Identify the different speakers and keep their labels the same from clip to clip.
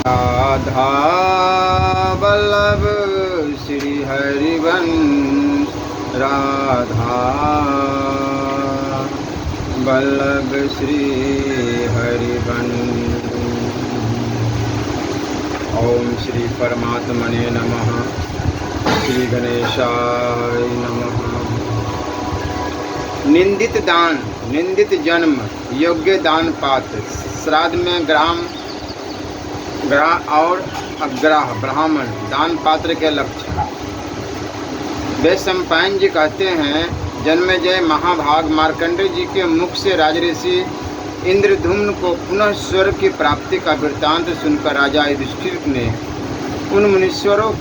Speaker 1: राधा वल्लभ श्री हरिवंश, राधा वल्लभ श्री हरिवंश। ओम श्री परमात्मने नमः। श्री गणेशाय नमः। निंदित दान, निंदित जन्म, योग्य दान पात्र। श्राद्ध में ग्राह और अग्राह ब्राह्मण दान पात्र के लक्ष्य। वैशंपायन जी कहते हैं, जन्मेजय महाभाग मार्कंडेय जी के मुख से राजऋषि इंद्रधुम्न को पुनः स्वर्ग की प्राप्ति का वृत्तांत सुनकर राजा युधिष्ठिर ने उन मुनीश्वरों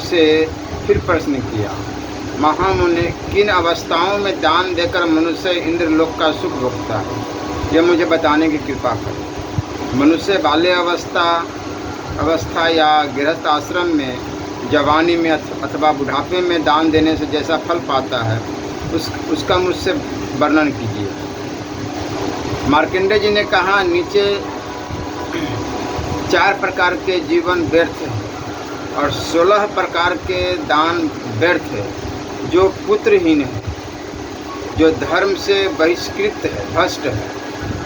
Speaker 1: से फिर प्रश्न किया, महामुनि, किन अवस्थाओं में दान देकर मनुष्य इंद्रलोक का सुख भोगता है, यह मुझे बताने की कृपा करें। मनुष्य बाल्य अवस्था या गृहस्थ आश्रम में, जवानी में अथवा बुढ़ापे में दान देने से जैसा फल पाता है उसका मुझसे वर्णन कीजिए। मार्कंडेय जी ने कहा, नीचे 4 प्रकार के जीवन व्यर्थ है और 16 प्रकार के दान व्यर्थ है। जो पुत्रहीन है, जो धर्म से बहिष्कृत है, भ्रष्ट है,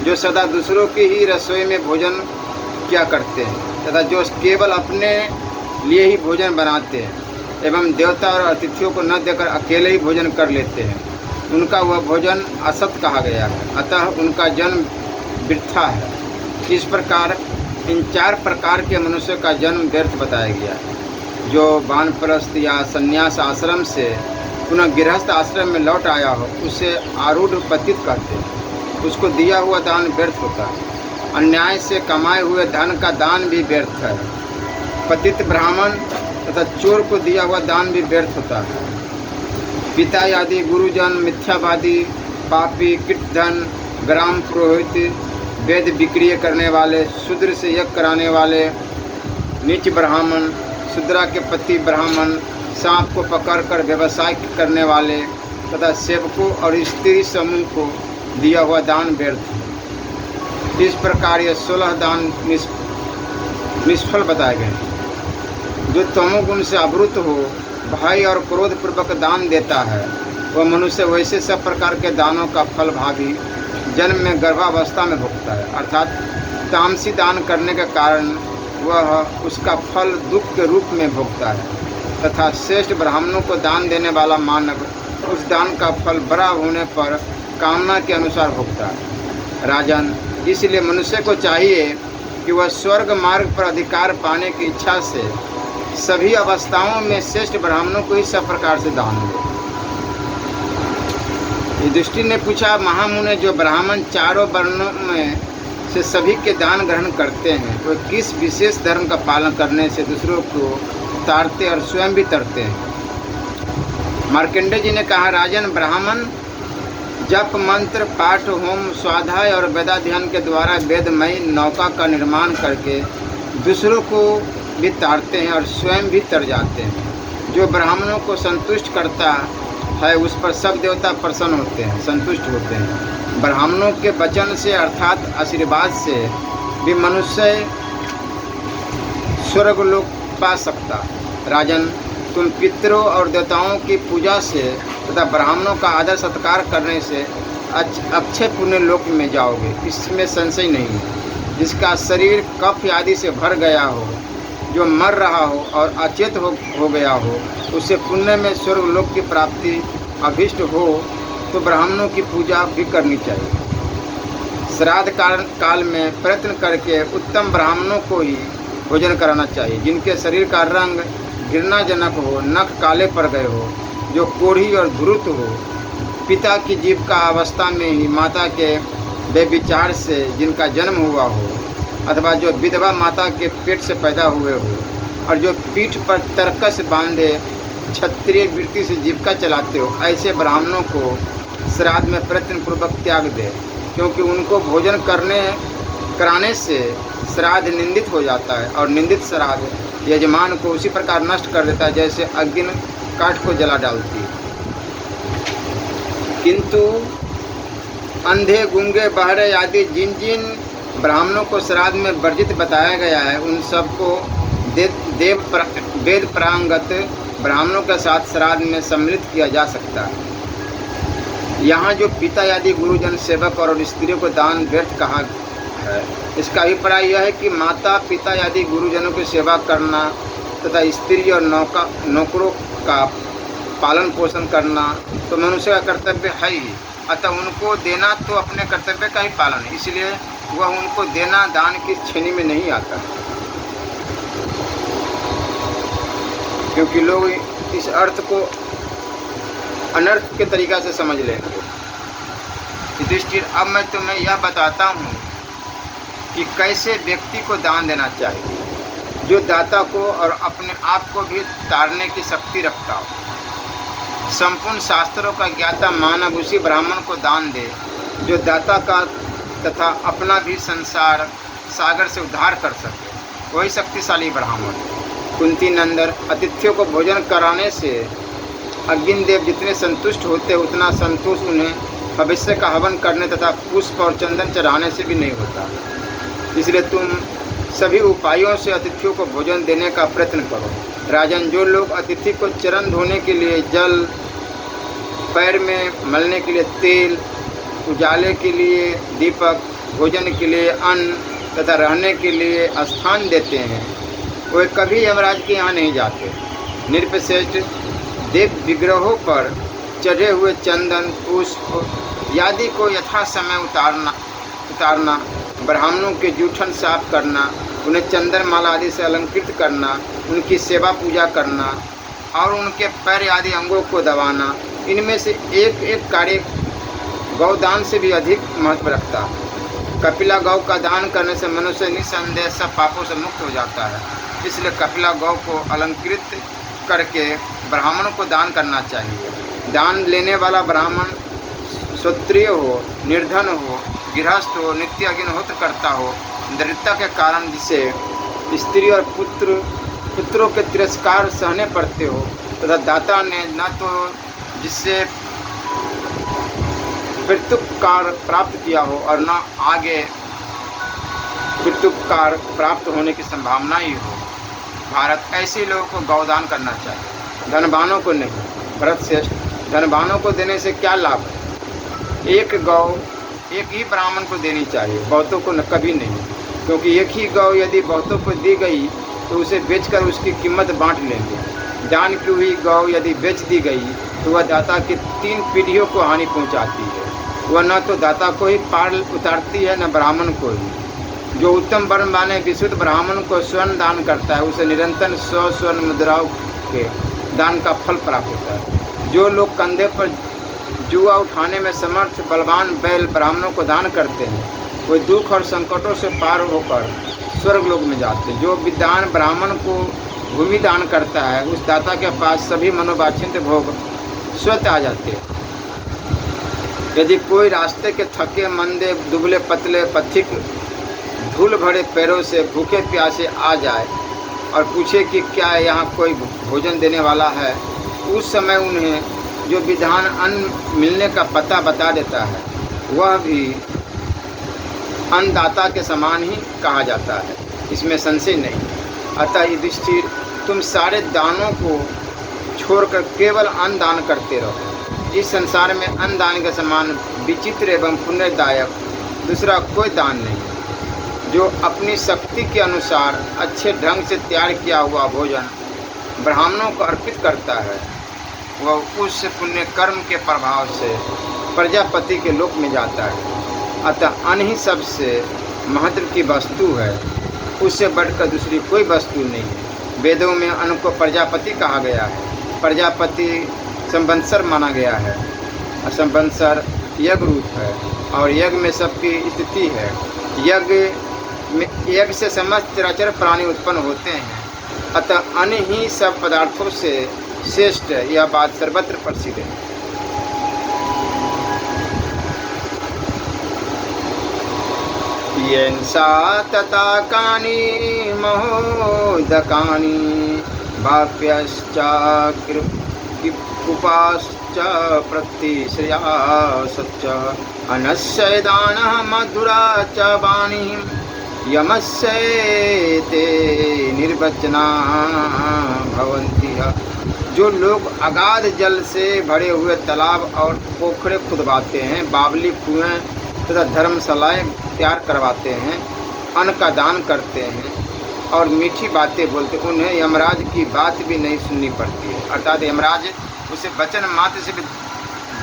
Speaker 1: जो सदा दूसरों की ही रसोई में भोजन किया करते हैं तथा जो केवल अपने लिए ही भोजन बनाते हैं एवं देवता और अतिथियों को न देकर अकेले ही भोजन कर लेते हैं, उनका वह भोजन असत कहा गया है, अतः उनका जन्म वृथा है। इस प्रकार इन 4 प्रकार के मनुष्य का जन्म व्यर्थ बताया गया है। जो वानप्रस्थ या संन्यास आश्रम से पुनः गृहस्थ आश्रम में लौट आया हो उसे आरूढ़ पतित कहते हैं। उसको दिया हुआ दान व्यर्थ होता है। अन्याय से कमाए हुए धन का दान भी व्यर्थ है। पतित ब्राह्मण तथा चोर को दिया हुआ दान भी व्यर्थ होता है। पिता आदि गुरुजन, मिथ्यावादी, पापी, कीटधन, ग्राम पुरोहित, वेद विक्रिय करने वाले, शूद्र से यज्ञ कराने वाले, नीच ब्राह्मण, शूद्रा के पति ब्राह्मण, सांप को पकड़कर व्यवसाय करने वाले तथा सेवकों और स्त्री समूह को दिया हुआ दान व्यर्थ है। इस प्रकार ये 16 दान निष्फल बताए गए हैं। जो तमोगुण से आवृत हो, भय और क्रोध पूर्वक दान देता है, वह मनुष्य वैसे सब प्रकार के दानों का फल भावी जन्म में गर्भावस्था में भोगता है। अर्थात तामसी दान करने के कारण वह उसका फल दुख के रूप में भोगता है तथा श्रेष्ठ ब्राह्मणों को दान देने वाला मानव उस दान का फल बड़ा होने पर कामना के अनुसार भोगता है। राजन, इसलिए मनुष्य को चाहिए कि वह स्वर्ग मार्ग पर अधिकार पाने की इच्छा से सभी अवस्थाओं में श्रेष्ठ ब्राह्मणों को ही सब प्रकार से दान दे। युधिष्ठिर ने पूछा, महामुनि, जो ब्राह्मण 4 वर्णों में से सभी के दान ग्रहण करते हैं, वे किस विशेष धर्म का पालन करने से दूसरों को तारते और स्वयं भी तरते हैं? मार्कंडेय जी ने कहा, राजन, ब्राह्मण जप, मंत्र, पाठ, होम, स्वाध्याय और वेदाध्ययन के द्वारा वेदमयी नौका का निर्माण करके दूसरों को भी तारते हैं और स्वयं भी तर जाते हैं। जो ब्राह्मणों को संतुष्ट करता है उस पर सब देवता प्रसन्न होते हैं, संतुष्ट होते हैं। ब्राह्मणों के वचन से अर्थात आशीर्वाद से भी मनुष्य स्वर्गलोक पा सकता। राजन, तुम पितरों और देवताओं की पूजा से तथा ब्राह्मणों का आदर सत्कार करने से अक्षय पुण्य लोक में जाओगे, इसमें संशय नहीं है। जिसका शरीर कफ आदि से भर गया हो, जो मर रहा हो और अचेत हो गया हो, उसे पुण्य में स्वर्ग लोक की प्राप्ति अभिष्ट हो तो ब्राह्मणों की पूजा भी करनी चाहिए। श्राद्ध काल में प्रयत्न करके उत्तम ब्राह्मणों को ही भोजन कराना चाहिए, जिनके शरीर का रंग घृणाजनक हो, नख काले पड़ गए हो, जो कोढ़ी और धुरुत हो, पिता की जीविका अवस्था में ही माता के बेविचार से जिनका जन्म हुआ हो, अथवा जो विधवा माता के पेट से पैदा हुए हो, और जो पीठ पर तरकस बांधे क्षत्रिय वृत्ति से जीविका चलाते हो, ऐसे ब्राह्मणों को श्राद्ध में प्रयत्नपूर्वक त्याग दे, क्योंकि उनको भोजन कराने से श्राद्ध निंदित हो जाता है और निंदित श्राद्ध यजमान को उसी प्रकार नष्ट कर देता है जैसे अग्नि काठ को जला डालती है। किंतु अंधे, गूंगे, बहरे आदि जिन जिन ब्राह्मणों को श्राद्ध में वर्जित बताया गया है, उन सबको वेद प्रांगत ब्राह्मणों के साथ श्राद्ध में सम्मिलित किया जा सकता है। यहाँ जो पिता आदि गुरुजन, सेवक और स्त्रियों को दान व्यर्थ कहा है, इसका अभिप्राय यह है कि माता पिता आदि गुरुजनों की सेवा करना तथा स्त्री और नौकरों का पालन पोषण करना तो मनुष्य का कर्तव्य है ही, अतः उनको देना तो अपने कर्तव्य का ही पालन है, इसलिए वह उनको देना दान की श्रेणी में नहीं आता, क्योंकि लोग इस अर्थ को अनर्थ के तरीका से समझ लेंगे। युधिष्ठिर, अब मैं तुम्हें यह बताता हूँ कि कैसे व्यक्ति को दान देना चाहिए, जो दाता को और अपने आप को भी तारने की शक्ति रखता हो। संपूर्ण शास्त्रों का ज्ञाता मानव उसी ब्राह्मण को दान दे जो दाता का तथा अपना भी संसार सागर से उद्धार कर सके, वही शक्तिशाली ब्राह्मण। कुंती नंदन, अतिथियों को भोजन कराने से अग्निदेव जितने संतुष्ट होते उतना संतोष उन्हें भविष्य का हवन करने तथा पुष्प और चंदन चढ़ाने से भी नहीं होता। इसलिए तुम सभी उपायों से अतिथियों को भोजन देने का प्रयत्न करो। राजन, जो लोग अतिथि को चरण धोने के लिए जल, पैर में मलने के लिए तेल, उजाले के लिए दीपक, भोजन के लिए अन्न तथा रहने के लिए स्थान देते हैं, वे कभी यमराज के यहाँ नहीं जाते। निर्पश्रेष्ठ, देव विग्रहों पर चढ़े हुए चंदन, पुष्प आदि को यथा समय उतारना, ब्राह्मणों के जूठन साफ करना, उन्हें चंदनमाला आदि से अलंकृत करना, उनकी सेवा पूजा करना और उनके पैर आदि अंगों को दबाना, इनमें से एक एक कार्य गौदान से भी अधिक महत्व रखता है। कपिला गौ का दान करने से मनुष्य निसंदेह सब पापों से मुक्त हो जाता है, इसलिए कपिला गौ को अलंकृत करके ब्राह्मणों को दान करना चाहिए। दान लेने वाला ब्राह्मण क्षत्रिय हो, निर्धन हो, गृहस्थ हो, नित्य अग्निहोत्र करता हो, दरिद्रता के कारण जिसे स्त्री और पुत्रों के तिरस्कार सहने पड़ते हो, तथा दाता ने न तो जिससे पितृकार प्राप्त किया हो और न आगे पितृकार प्राप्त होने की संभावना ही हो। भारत, ऐसे लोगों को गौदान करना चाहिए, धनवानों को नहीं। भरत श्रेष्ठ, धनवानों को देने से क्या लाभ है? एक गौ एक ही ब्राह्मण को देनी चाहिए, बहुतों को कभी नहीं, क्योंकि एक ही गौ यदि बहुतों को दी गई तो उसे बेचकर उसकी कीमत बांट लेंगे। दान की हुई गौ यदि बेच दी गई तो वह दाता की 3 पीढ़ियों को हानि पहुंचाती है। वह न तो दाता को ही पार उतारती है न ब्राह्मण को ही। जो उत्तम वर्ण वाले विशुद्ध ब्राह्मण को स्वर्ण दान करता है उसे निरंतर 100 स्वर्ण मुद्राओं के दान का फल प्राप्त होता है। जो लोग कंधे पर जुआ उठाने में समर्थ बलवान बैल ब्राह्मणों को दान करते हैं, वे दुख और संकटों से पार होकर स्वर्ग लोक में जाते हैं। जो विद्वान ब्राह्मण को भूमि दान करता है उस दाता के पास सभी मनोवांछित भोग स्वतः आ जाते हैं। यदि कोई रास्ते के थके मंदे दुबले पतले पथिक धूल भरे पैरों से भूखे प्यासे आ जाए और पूछे कि क्या यहाँ कोई भोजन देने वाला है, उस समय उन्हें जो विधान अन्न मिलने का पता बता देता है वह भी अन्नदाता के समान ही कहा जाता है, इसमें संशय नहीं। अतः युधिष्ठिर, तुम सारे दानों को छोड़कर केवल अन्न दान करते रहो। इस संसार में अन्न दान के समान विचित्र एवं पुण्यदायक दूसरा कोई दान नहीं। जो अपनी शक्ति के अनुसार अच्छे ढंग से तैयार किया हुआ भोजन ब्राह्मणों को अर्पित करता है, वह उस पुण्य कर्म के प्रभाव से प्रजापति के लोक में जाता है। अतः अन्न ही सबसे महत्व की वस्तु है, उससे बढ़कर दूसरी कोई वस्तु नहीं है। वेदों में अन्न को प्रजापति कहा गया है। प्रजापति संवत्सर माना गया है। संवत्सर यज्ञ रूप है और यज्ञ में सबकी स्थिति है। यज्ञ से समस्त चराचर प्राणी उत्पन्न होते हैं। अतः अन्न ही सब पदार्थों से श्रेष्ठ, यह बात सर्वत्र प्रसिद्ध है। येनसा तताकानि महोदकानि भाप्यश्च कृपाश्च प्रतिश्रया सच्च अनस्य दानः मधुरा च वाणी यमस्यैते निर्वचना भवन्ति। जो लोग अगाध जल से भरे हुए तालाब और पोखरे खुदवाते हैं, बावली कुएं तथा धर्मशालाएं तैयार करवाते हैं, अन्न का दान करते हैं और मीठी बातें बोलते, उन्हें यमराज की बात भी नहीं सुननी पड़ती है। अर्थात यमराज उसे वचन मात्र से भी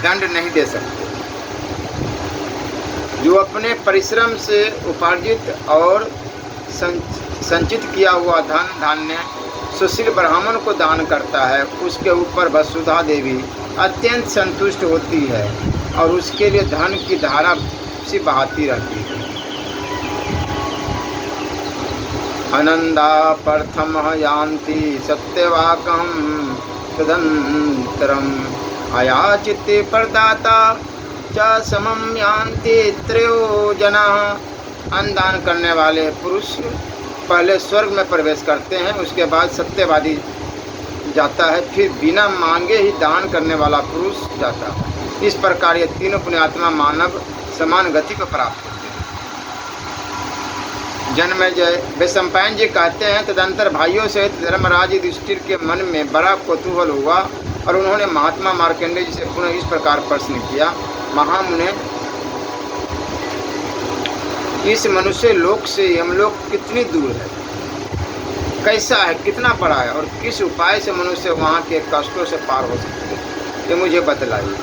Speaker 1: दंड नहीं दे सकते। जो अपने परिश्रम से उपार्जित और संचित किया हुआ धन धान्य सुशील ब्राह्मण को दान करता है, उसके ऊपर वसुधा देवी अत्यंत संतुष्ट होती है और उसके लिए धन की धारा सी बहाती रहती है। अनंदा प्रथम यान्ति सत्यवाकम तदंतरम अयाचिते प्रदाता च समम यान्ति त्रयो जना। अन्नदान करने वाले पुरुष पहले स्वर्ग में प्रवेश करते हैं, उसके बाद सत्यवादी जाता है, फिर बिना मांगे ही दान करने वाला पुरुष जाता है। इस प्रकार ये तीनों पुण्यात्मा मानव समान गति को प्राप्त होते हैं। जन्मेजय वैशंपायन जी कहते हैं, तदंतर भाइयों सहित धर्मराज युधिष्ठिर के मन में बड़ा कौतूहल हुआ और उन्होंने महात्मा मार्कंडेय जी से पुनः इस प्रकार प्रश्न किया, महामुने, इस मनुष्य लोक से यमलोक कितनी दूर है, कैसा है, कितना बड़ा है और किस उपाय से मनुष्य वहाँ के कष्टों से पार हो सकते हैं, ये मुझे बतलाइए।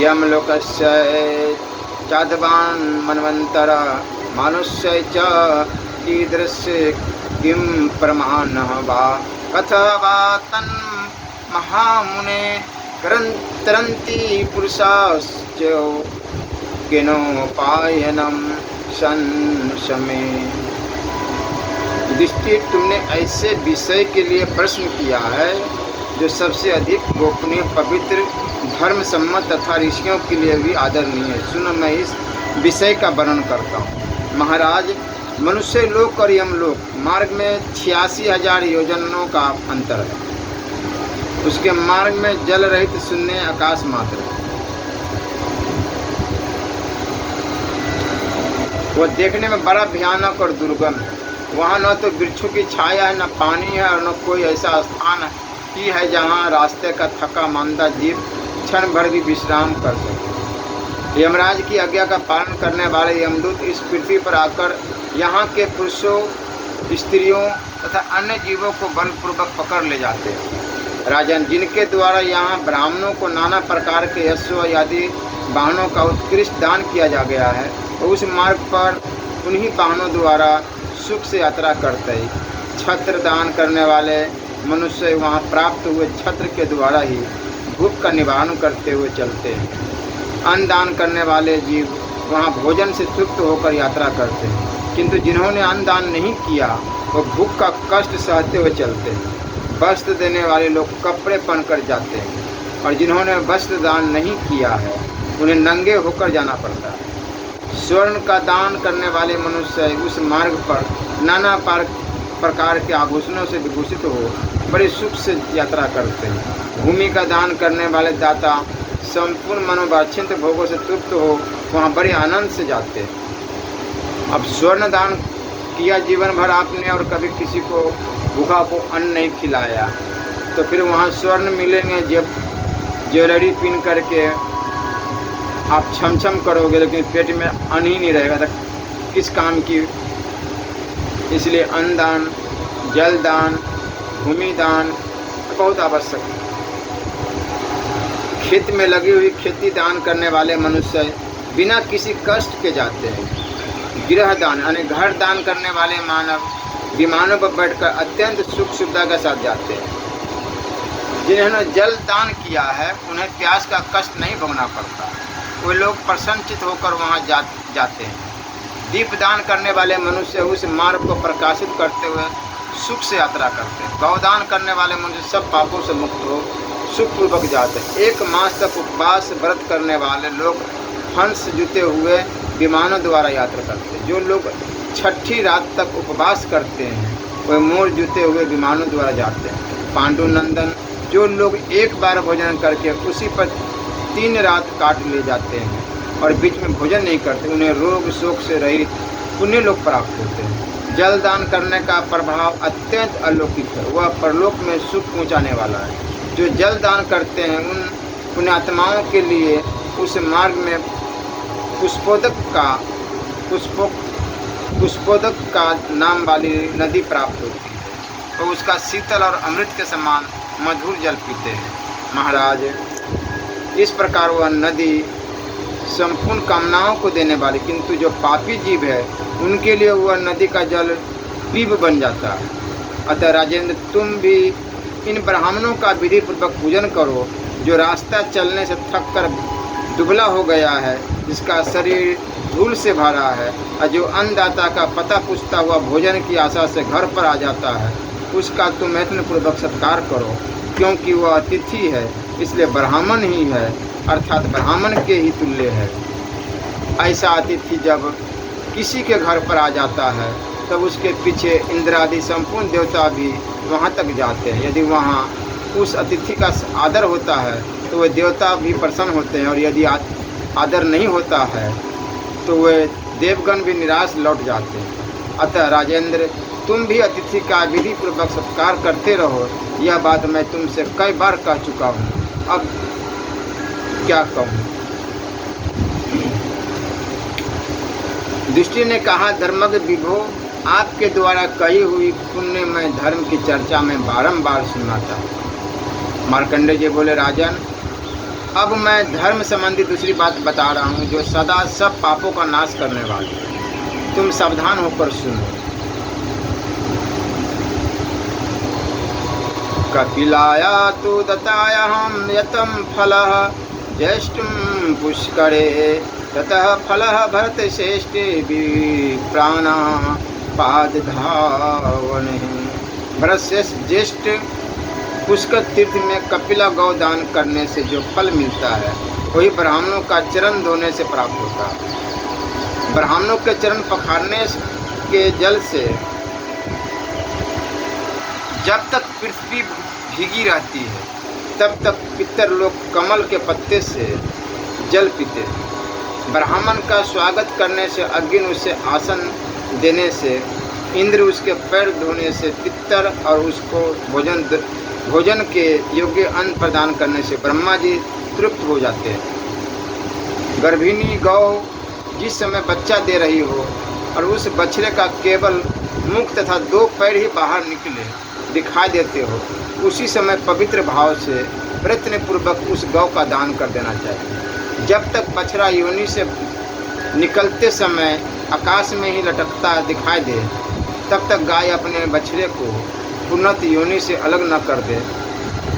Speaker 1: यमलोकस्य चाधवान मनवंतर मानुष्य च कीदृश्य किम प्रमाणः वा कथवा तन् महामुने तरन्ति पुरुषाश्च किनोपायनम संशमे। युधिष्ठिर, तुमने ऐसे विषय के लिए प्रश्न किया है जो सबसे अधिक गोपनीय, पवित्र, धर्म सम्मत तथा ऋषियों के लिए भी आदरणीय है। सुनो, मैं इस विषय का वर्णन करता हूँ। महाराज, मनुष्य लोक और यमलोक मार्ग में 86,000 योजनों का अंतर है। उसके मार्ग में जल रहित शून्य आकाश मात्र है। वो देखने में बड़ा भयानक और दुर्गम है। वहाँ न तो वृक्षों की छाया है, न पानी है और न कोई ऐसा स्थान ही है जहाँ रास्ते का थका मांदा जीव क्षण भर भी विश्राम कर सके। यमराज की आज्ञा का पालन करने वाले यमदूत इस पृथ्वी पर आकर यहाँ के पुरुषों, स्त्रियों तथा अन्य जीवों को बलपूर्वक पकड़ ले जाते हैं। राजन, जिनके द्वारा यहाँ ब्राह्मणों को नाना प्रकार के यशो आदि वाहनों का उत्कृष्ट दान किया जा गया है, तो उस मार्ग पर उन्हीं वाहनों द्वारा सुख से यात्रा करते ही छत्र दान करने वाले मनुष्य वहाँ प्राप्त हुए छत्र के द्वारा ही भूख का निवारण करते हुए चलते हैं। अन्न दान करने वाले जीव वहाँ भोजन से तृप्त होकर यात्रा करते हैं, किंतु जिन्होंने अन्न दान नहीं किया वो भूख का कष्ट सहते हुए चलते हैं। वस्त्र देने वाले लोग कपड़े पहनकर जाते हैं और जिन्होंने वस्त्र दान नहीं किया है उन्हें नंगे होकर जाना पड़ता है। स्वर्ण का दान करने वाले मनुष्य उस मार्ग पर नाना प्रकार के आभूषणों से विभूषित हो बड़े सुख से यात्रा करते हैं। भूमि का दान करने वाले दाता संपूर्ण मनोवांछित भोगों से तृप्त हो वहाँ बड़े आनंद से जाते हैं। अब स्वर्ण दान किया जीवन भर आपने और कभी किसी को भूखा को अन्न नहीं खिलाया, तो फिर वहाँ स्वर्ण मिलेंगे जब ज्वेलरी पिन करके आप छम करोगे, लेकिन पेट में अन्न ही नहीं रहेगा तो किस काम की। इसलिए अन्न दान, जल दान, भूमि दान बहुत आवश्यक है। खेत में लगी हुई खेती दान करने वाले मनुष्य बिना किसी कष्ट के जाते हैं। गृह दान यानी घर दान करने वाले मानव विमानों पर बैठकर अत्यंत सुख सुविधा के साथ जाते हैं। जिन्होंने जल दान किया है उन्हें प्यास का कष्ट नहीं भोगना पड़ता, वे लोग प्रसन्नचित होकर वहाँ जाते हैं। दीप दान करने वाले मनुष्य उस मार्ग को प्रकाशित करते हुए सुख से यात्रा करते हैं। गौदान करने वाले मनुष्य सब पापों से मुक्त हो सुखपूर्वक जाते हैं। 1 मास तक उपवास व्रत करने वाले लोग हंस जुते हुए विमानों द्वारा यात्रा करते हैं। जो लोग 6ठी रात तक उपवास करते हैं वे मोर जुते हुए विमानों द्वारा जाते हैं। पांडुनंदन जो लोग एक बार भोजन करके उसी पर 3 रात काट ले जाते हैं और बीच में भोजन नहीं करते, उन्हें रोग शोक से रहित पुण्य लोग प्राप्त होते हैं। जल दान करने का प्रभाव अत्यंत अलौकिक है, वह परलोक में सुख पहुँचाने वाला है। जो जल दान करते हैं उन पुण्यात्माओं के लिए उस मार्ग में पुष्पोदक का नाम वाली नदी प्राप्त होती है और उसका शीतल और अमृत के समान मधुर जल पीते हैं। महाराज, इस प्रकार वह नदी संपूर्ण कामनाओं को देने वाली, किंतु जो पापी जीव है उनके लिए वह नदी का जल पीप बन जाता है। अतः राजेंद्र, तुम भी इन ब्राह्मणों का विधि पूर्वक पूजन करो, जो रास्ता चलने से थक कर दुबला हो गया है, जिसका शरीर धूल से भरा है, और जो अन्नदाता का पता पूछता हुआ भोजन की आशा से घर पर आ जाता है, उसका तुम यत्न पूर्वक सत्कार करो, क्योंकि वह अतिथि है, इसलिए ब्राह्मण ही है, अर्थात ब्राह्मण के ही तुल्य है। ऐसा अतिथि जब किसी के घर पर आ जाता है तब उसके पीछे इंद्र आदि संपूर्ण देवता भी वहाँ तक जाते हैं। यदि वहाँ उस अतिथि का आदर होता है तो वे देवता भी प्रसन्न होते हैं, और यदि आदर नहीं होता है तो वे देवगण भी निराश लौट जाते हैं। अतः राजेंद्र, तुम भी अतिथि का विधि पूर्वक सत्कार करते रहो। यह बात मैं तुमसे कई बार कह चुका हूँ, अब क्या कहूँ। दृष्टि ने कहा, धर्मज्ञ विभो, आपके द्वारा कही हुई पुण्य में धर्म की चर्चा में बारंबार सुना था। मार्कंडेय जी बोले, राजन, अब मैं धर्म संबंधी दूसरी बात बता रहा हूँ, जो सदा सब पापों का नाश करने वाली है। तुम सावधान होकर सुनो। कपिलाया तु दत्तायाहं यतं फलः ज्येष्ठं पुष्करे ततः फलः भरतश्रेष्ठे विप्राणा पादधावने। भरतश्रेष्ठ ज्येष्ठ पुष्कर तीर्थ में कपिला गौ दान करने से जो फल मिलता है वही ब्राह्मणों का चरण धोने से प्राप्त होता है। ब्राह्मणों के चरण पखारने के जल से जब तक पृथ्वी भीगी रहती है तब तक पितर लोग कमल के पत्ते से जल पीते हैं। ब्राह्मण का स्वागत करने से, अग्नि उसे आसन देने से, इंद्र उसके पैर धोने से, पितर और उसको भोजन के योग्य अन्न प्रदान करने से ब्रह्मा जी तृप्त हो जाते हैं। गर्भिणी गौ जिस समय बच्चा दे रही हो और उस बछड़े का केवल मुख तथा 2 पैर ही बाहर निकले दिखाई देते हो, उसी समय पवित्र भाव से प्रयत्न पूर्वक उस गौ का दान कर देना चाहिए। जब तक बछड़ा योनि से निकलते समय आकाश में ही लटकता दिखाई दे, तब तक गाय अपने बछड़े को उन्नत योनि से अलग न कर दे,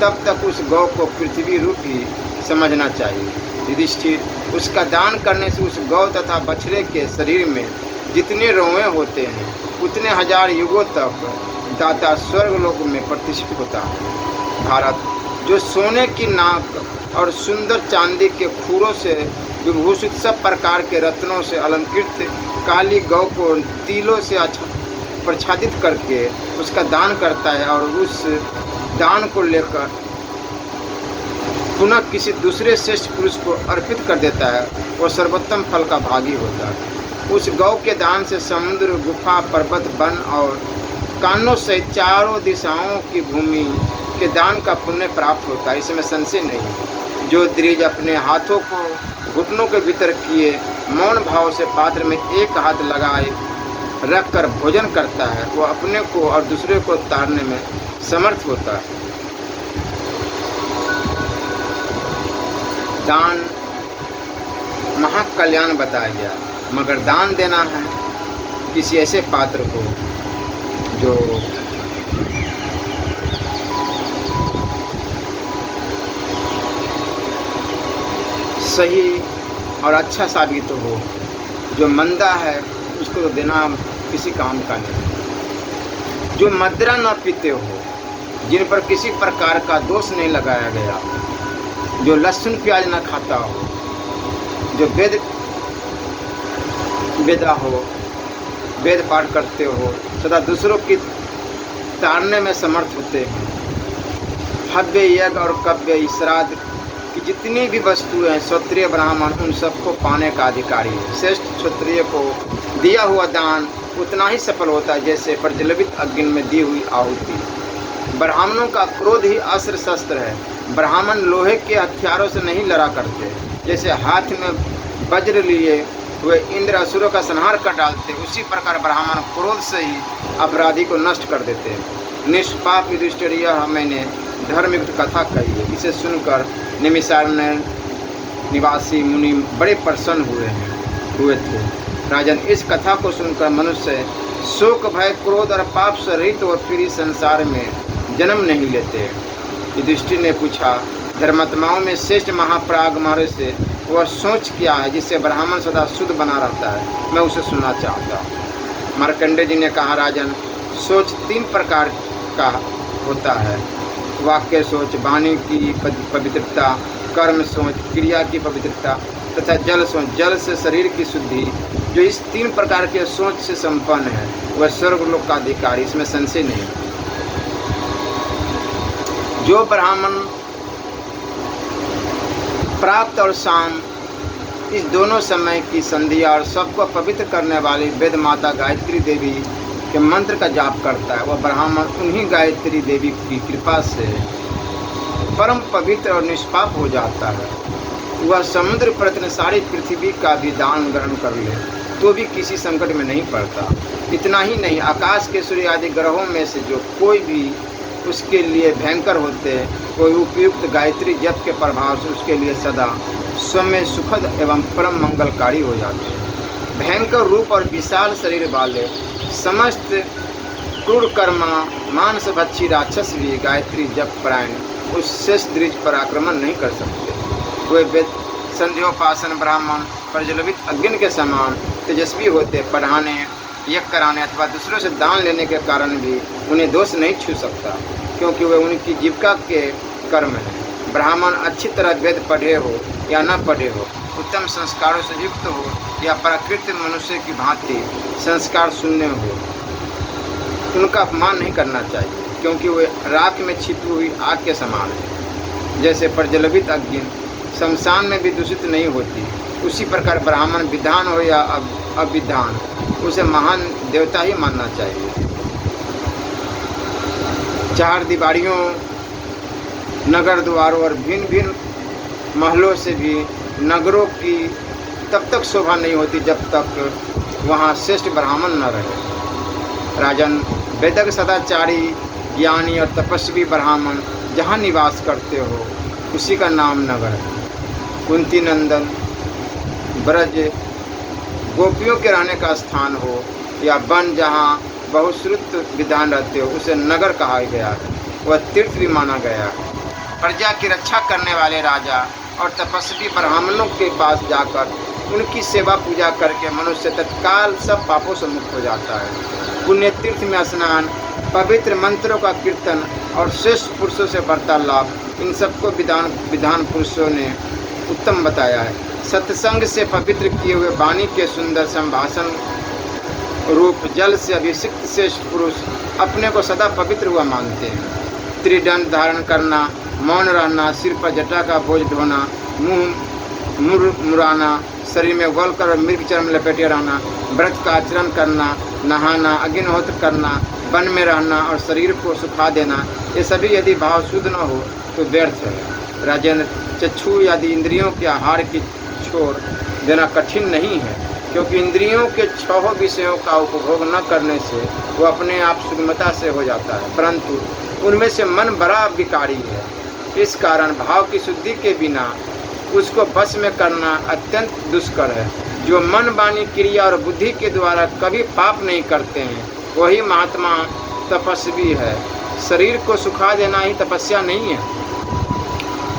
Speaker 1: तब तक उस गौ को पृथ्वी रूप ही समझना चाहिए। युधिष्ठिर, उसका दान करने से उस गौ तथा बछड़े के शरीर में जितने रोएं होते हैं उतने 1000 युगों तक दाता स्वर्गलोक में प्रतिष्ठित होता है। भारत, जो सोने की नाक और सुंदर चांदी के खूरों से विभूषित सब प्रकार के रत्नों से अलंकृत काली गौ को तिलों से प्रच्छादित करके उसका दान करता है और उस दान को लेकर पुनः किसी दूसरे श्रेष्ठ पुरुष को अर्पित कर देता है, और सर्वोत्तम फल का भागी होता है। उस गौ के दान से समुद्र, गुफा, पर्वत, वन और कानों सहित चारों दिशाओं की भूमि के दान का पुण्य प्राप्त होता है, इसमें संशय नहीं। जो द्विज अपने हाथों को घुटनों के भीतर किए मौन भाव से पात्र में एक हाथ लगाए रखकर भोजन करता है, वो अपने को और दूसरे को तारने में समर्थ होता है। दान महाकल्याण बताया गया, मगर दान देना है किसी ऐसे पात्र को जो सही और अच्छा साबित हो। जो मंदा है उसको तो देना किसी काम का नहीं। जो मदिरा न पीते हो, जिन पर किसी प्रकार का दोष नहीं लगाया गया, जो लहसुन प्याज न खाता हो, जो वेदा हो, वेद पाठ करते हो, सदा दूसरों की तारने में समर्थ होते हैं, हव्य यज्ञ और कव्य श्राद्ध की जितनी भी वस्तुएं हैं, क्षत्रिय ब्राह्मण उन सबको पाने का अधिकारी है। श्रेष्ठ क्षत्रिय को दिया हुआ दान उतना ही सफल होता है जैसे प्रज्वलित अग्नि में दी हुई आहुति। ब्राह्मणों का क्रोध ही अस्त्र शस्त्र है। ब्राह्मण लोहे के हथियारों से नहीं लड़ा करते। जैसे हाथ में वज्र लिए हुए इंद्र असुरों का संहार कर डालते, उसी प्रकार ब्राह्मण क्रोध से ही अपराधी को नष्ट कर देते हैं। निष्पाप युधिष्ठिर, यह मैंने धर्मयुक्त कथा कही है। इसे सुनकर निमिषारण्य निवासी मुनि बड़े प्रसन्न हुए थे। राजन, इस कथा को सुनकर मनुष्य शोक भय क्रोध और पाप से रहित और फिर इस संसार में जन्म नहीं लेते। युधिष्ठिर ने पूछा, धर्मात्माओं में श्रेष्ठ महाप्राग महर्षि से वह सोच क्या है जिससे ब्राह्मण सदा शुद्ध बना रहता है? मैं उसे सुनना चाहता हूँ। मार्कंडेय जी ने कहा, राजन, सोच 3 प्रकार का होता है। वाक्य सोच, वाणी की पवित्रता, कर्म सोच, क्रिया की पवित्रता तथा जल सोच, जल से शरीर की शुद्धि। जो इस 3 प्रकार के सोच से संपन्न है वह स्वर्गलोक का अधिकारी, इसमें संशय नहीं। जो ब्राह्मण प्राप्त और शाम इस दोनों समय की संध्या और सबको पवित्र करने वाली वेद माता गायत्री देवी के मंत्र का जाप करता है, वह ब्राह्मण उन्हीं गायत्री देवी की कृपा से परम पवित्र और निष्पाप हो जाता है। वह समुद्र प्रति सारी पृथ्वी का भी दान ग्रहण कर ले तो भी किसी संकट में नहीं पड़ता। इतना ही नहीं, आकाश के सूर्य आदि ग्रहों में से जो कोई भी उसके लिए भयंकर होते हैं, कोई उपयुक्त गायत्री जप के प्रभाव से उसके लिए सदा सौम्य सुखद एवं परम मंगलकारी हो जाते हैं। भयंकर रूप और विशाल शरीर वाले समस्त क्रूर कर्मा मांस भक्षी राक्षस भी गायत्री जप परायण उस शेष द्विज पर आक्रमण नहीं कर सकते। वे वेद संध्योपासन ब्राह्मण प्रज्वलित अग्नि के समान तेजस्वी होते। पढ़ाने, यज्ञ कराने अथवा दूसरों से दान लेने के कारण भी उन्हें दोष नहीं छू सकता, क्योंकि वे उनकी जीविका के कर्म हैं। ब्राह्मण अच्छी तरह वेद पढ़े हो या न पढ़े हो, उत्तम संस्कारों से युक्त हो या प्राकृतिक मनुष्य की भांति संस्कार शून्य हो, उनका अपमान नहीं करना चाहिए, क्योंकि वे राख में छिपी हुई आग के समान है। जैसे प्रज्वलित अग्नि शमशान में भी दूषित नहीं होती, उसी प्रकार ब्राह्मण विधान हो या अविधान उसे महान देवता ही मानना चाहिए। 4 दीवारियों, नगर द्वारों और भिन्न भिन्न महलों से भी नगरों की तब तक शोभा नहीं होती जब तक वहाँ श्रेष्ठ ब्राह्मण न रहे। राजन, वेदक सदाचारी ज्ञानी और तपस्वी ब्राह्मण जहाँ निवास करते हो उसी का नाम नगर है। कुंती नंदन ब्रज गोपियों के रहने का स्थान हो या वन जहाँ बहुश्रुत विधान रहते हो, उसे नगर कहा गया है। वह तीर्थ भी माना गया है। प्रजा की रक्षा करने वाले राजा और तपस्वी ब्राह्मणों के पास जाकर उनकी सेवा पूजा करके मनुष्य तत्काल सब पापों से मुक्त हो जाता है। पुण्य तीर्थ में स्नान, पवित्र मंत्रों का कीर्तन और श्रेष्ठ पुरुषों से वार्तालाप, इन सबको विधान पुरुषों ने उत्तम बताया है। सत्संग से पवित्र किए हुए वाणी के सुंदर संभाषण रूप जल से अभिषिक्त श्रेष्ठ पुरुष अपने को सदा पवित्र हुआ मानते हैं। त्रिदंड धारण करना, मौन रहना, सिर पर जटा का बोझ ढोना, मुंह मुराना, शरीर में गोलकर और मृग चर्म लपेटे रहना, व्रत का आचरण करना, नहाना, अग्निहोत्र करना, वन में रहना और शरीर को सुखा देना, ये सभी यदि भाव शुद्ध न हो तो व्यर्थ है। राजेंद्र, चक्षु आदि इंद्रियों के आहार की छोड़ देना कठिन नहीं है, क्योंकि इंद्रियों के 6 विषयों का उपभोग न करने से वो अपने आप सुगमता से हो जाता है, परंतु उनमें से मन बड़ा विकारी है। इस कारण भाव की शुद्धि के बिना उसको बस में करना अत्यंत दुष्कर है। जो मन, वाणी, क्रिया और बुद्धि के द्वारा कभी पाप नहीं करते हैं वही महात्मा तपस्वी है। शरीर को सुखा देना ही तपस्या नहीं है।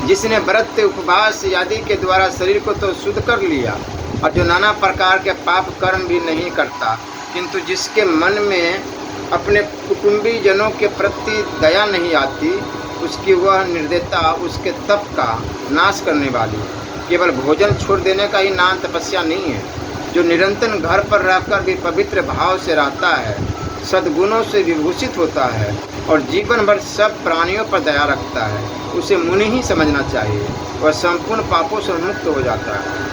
Speaker 1: जिसने व्रत, उपवास आदि के द्वारा शरीर को तो शुद्ध कर लिया और जो नाना प्रकार के पाप कर्म भी नहीं करता, किंतु जिसके मन में अपने कुटुंबी जनों के प्रति दया नहीं आती, उसकी वह निर्दयता उसके तप का नाश करने वाली है। केवल भोजन छोड़ देने का ही नाम तपस्या नहीं है। जो निरंतर घर पर रहकर भी पवित्र भाव से रहता है, सद्गुणों से विभूषित होता है और जीवन भर सब प्राणियों पर दया रखता है, उसे मुनि ही समझना चाहिए। वह संपूर्ण पापों से मुक्त हो जाता है।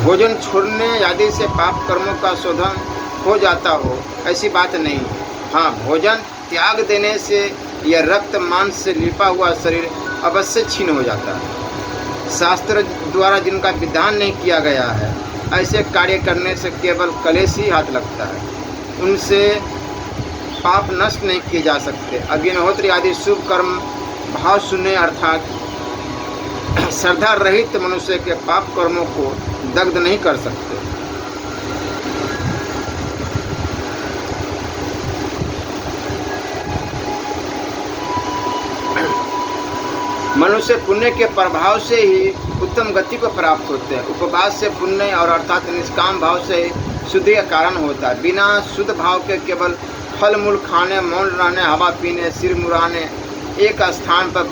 Speaker 1: भोजन छोड़ने आदि से पाप कर्मों का शोधन हो जाता हो, ऐसी बात नहीं। हाँ, भोजन त्याग देने से यह रक्त मांस से लिपा हुआ शरीर अवश्य छीन हो जाता है। शास्त्र द्वारा जिनका विधान नहीं किया गया है, ऐसे कार्य करने से केवल कलेश ही हाथ लगता है, उनसे पाप नष्ट नहीं किए जा सकते। अग्निहोत्री आदि शुभ कर्म भाव शून्य अर्थात श्रद्धा रहित मनुष्य के पाप कर्मों को दग्ध नहीं कर सकते। मनुष्य पुण्य के प्रभाव से ही उत्तम गति को प्राप्त होते हैं। उपवास से पुण्य और अर्थात निष्काम भाव से शुद्धि का कारण होता है। बिना शुद्ध भाव के केवल फल मूल खाने, मौन रहने, हवा पीने, सिर मुड़ाने, एक स्थान पर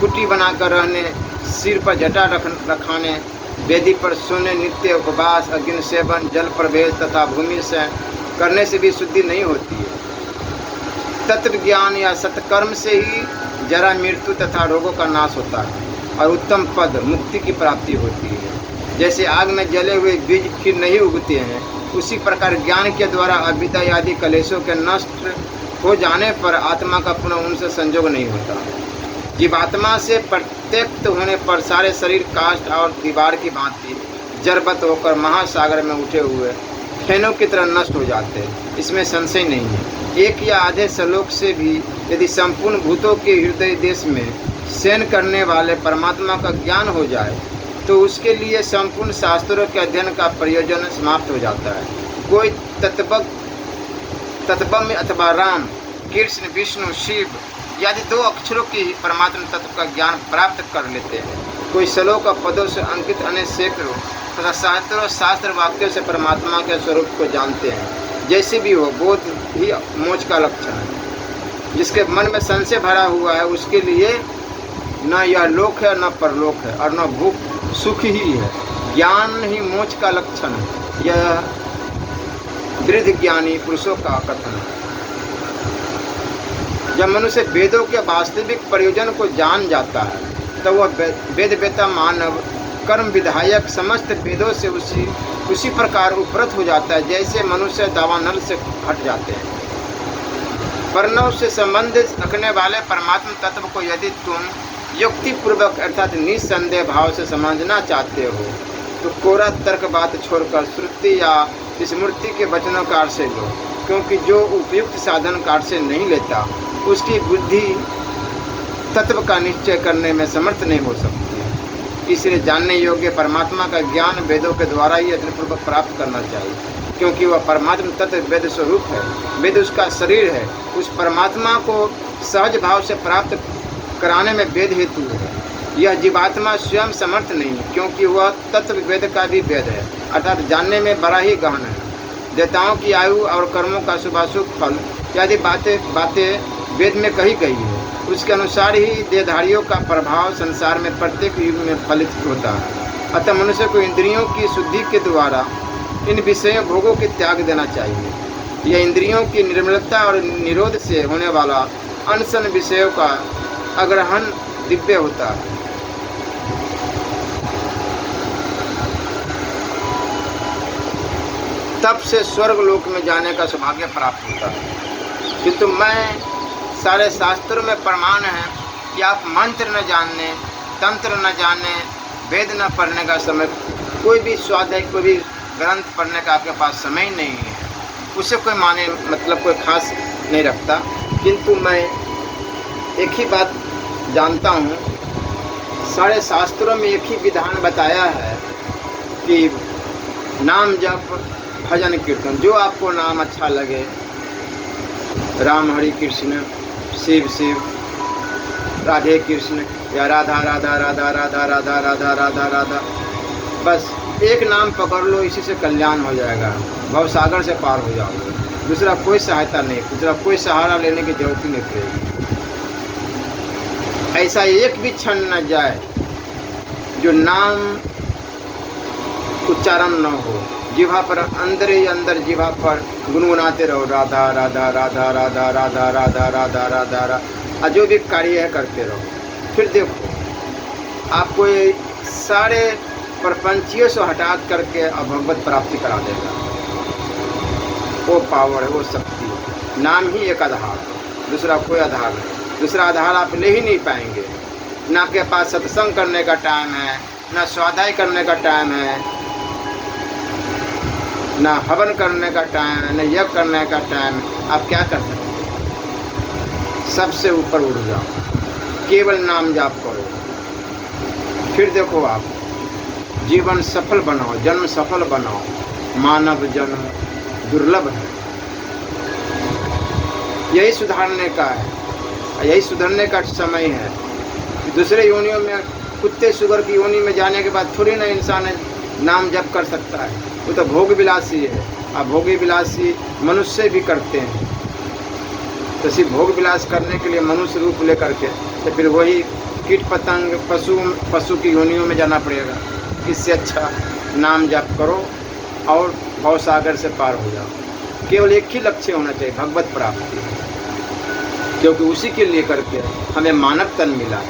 Speaker 1: कुटी बनाकर रहने, सिर पर जटा रखाने, वेदी पर सोने, नित्य उपवास, अग्नि सेवन, जल प्रवेश तथा भूमि से करने से भी शुद्धि नहीं होती है। तत्व ज्ञान या सत्कर्म से ही जरा, मृत्यु तथा रोगों का नाश होता है और उत्तम पद मुक्ति की प्राप्ति होती है। जैसे आग में जले हुए बीज फिर नहीं उगते हैं, उसी प्रकार ज्ञान के द्वारा अविद्या आदि कलेशों के नष्ट हो जाने पर आत्मा का पुनः उनसे संयोग नहीं होता। जीवात्मा से प्रत्यक्त होने पर सारे शरीर काष्ठ और दीवार की भांति जड़वत होकर महासागर में उठे हुए फेनों की तरह नष्ट हो जाते हैं, इसमें संशय नहीं है। एक या आधे श्लोक से भी यदि संपूर्ण भूतों के हृदय देश में शयन करने वाले परमात्मा का ज्ञान हो जाए तो उसके लिए संपूर्ण शास्त्रों के अध्ययन का प्रयोजन समाप्त हो जाता है। कोई तत्व अथवा राम, कृष्ण, विष्णु, शिव आदि दो अक्षरों की परमात्मा तत्व का ज्ञान प्राप्त कर लेते हैं। कोई श्लोक पदों से अंकित अनेक सैकड़ों तथा सहस्त्रों शास्त्र वाक्यों से परमात्मा के स्वरूप को जानते हैं। जैसे भी हो, बोध ही मोक्ष का लक्षण है। जिसके मन में संशय भरा हुआ है उसके लिए न यह लोक है, न परलोक है और न भूख सुख ही है। ज्ञान ही मोक्ष का लक्षण है। यह वृद्ध ज्ञानी पुरुषों का कथन है। जब मनुष्य वेदों के वास्तविक प्रयोजन को जान जाता है तो वह वेद वेता मानव कर्म विधायक समस्त वेदों से उसी प्रकार उपरत हो जाता है जैसे मनुष्य दावानल से हट जाते हैं। वर्णों से संबंध रखने वाले परमात्मा तत्व को यदि तुम युक्तिपूर्वक अर्थात निस्संदेह भाव से समझना चाहते हो तो कोरा तर्क बात छोड़कर श्रुति या स्मृति के वचनों का आश्रय लो, क्योंकि जो उपयुक्त साधन का आश्रय नहीं लेता उसकी बुद्धि तत्व का निश्चय करने में समर्थ नहीं हो सकती। इसलिए जानने योग्य परमात्मा का ज्ञान वेदों के द्वारा ही यत्नपूर्वक प्राप्त करना चाहिए, क्योंकि वह परमात्मा तत्व वेद स्वरूप है। वेद उसका शरीर है। उस परमात्मा को सहज भाव से प्राप्त कराने में वेद हेतु है। यह जीवात्मा स्वयं समर्थ नहीं, क्योंकि वह तत्व वेद का भी वेद है, अर्थात जानने में बड़ा ही गहन है। देवताओं की आयु और कर्मों का शुभाशुभ फल इत्यादि बातें वेद में कही गई है। उसके अनुसार ही देहधारियों का प्रभाव संसार में प्रत्येक युग में फलित होता है। अतः मनुष्य को इंद्रियों की शुद्धि के द्वारा इन विषयों भोगों के त्याग देना चाहिए। यह इंद्रियों की निर्मलता और निरोध से होने वाला अनशन विषयों का अग्रहण दिव्य होता है। तब से स्वर्ग लोक में जाने का सौभाग्य प्राप्त होता है। किंतु मैं सारे शास्त्रों में प्रमाण है कि आप मंत्र न जानने, तंत्र न जाने, वेद न पढ़ने का समय, कोई भी स्वाध्याय, कोई भी ग्रंथ पढ़ने का आपके पास समय नहीं है, उससे कोई माने मतलब कोई खास नहीं रखता। किंतु मैं एक ही बात जानता हूँ, सारे शास्त्रों में एक ही विधान बताया है कि नाम जप, भजन कीर्तन, जो आपको नाम अच्छा लगे, राम हरि कृष्ण, शिव शिव, राधे कृष्ण या राधा राधा राधा राधा राधा राधा राधा राधा, बस एक नाम पकड़ लो, इसी से कल्याण हो जाएगा, भवसागर से पार हो जाओगे। दूसरा कोई सहायता नहीं, दूसरा कोई सहारा लेने की जरूरत ही नहीं पड़ेगी। ऐसा एक भी क्षण न जाए जो नाम उच्चारण न हो, जिह्वा पर अंदर ही अंदर जिह्वा पर गुनगुनाते रहो राधा राधा राधा राधा राधा राधा राधा राधा राधा, जो भी कार्य है करते रहो। फिर देखो आपको ये सारे प्रपंचियों से हटा करके अब भगवत प्राप्ति करा देगा। वो पावर है, वो शक्ति है। नाम ही एक आधार, दूसरा कोई आधार नहीं। दूसरा आधार आप ले ही नहीं पाएंगे। ना आपके पास सत्संग करने का टाइम है, ना स्वाध्याय करने का टाइम है, ना हवन करने का टाइम है, ना यज्ञ करने का टाइम है। आप क्या कर सकते हैं? सबसे ऊपर उठ जाओ, केवल नाम जाप करो। फिर देखो आप जीवन सफल बनाओ, जन्म सफल बनाओ। मानव जन्म दुर्लभ है, यही सुधारने का है, यही सुधरने का समय है। दूसरे योनियों में कुत्ते सुगर की योनि में जाने के बाद थोड़ी ना इंसान नाम जप कर सकता है। वो तो भोग विलासी है। अब भोगी विलासी मनुष्य भी करते हैं, तो सिर्फ भोग विलास करने के लिए मनुष्य रूप लेकर के तो फिर वही कीट पतंग पशु की योनियों में जाना पड़ेगा। इससे अच्छा नाम जप करो और भव सागर से पार हो जाओ। केवल एक ही लक्ष्य होना चाहिए, भगवत प्राप्ति, क्योंकि उसी के लिए करके हमें मानव तन मिला।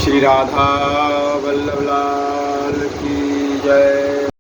Speaker 1: श्री राधा वल्लभ लाल की जय।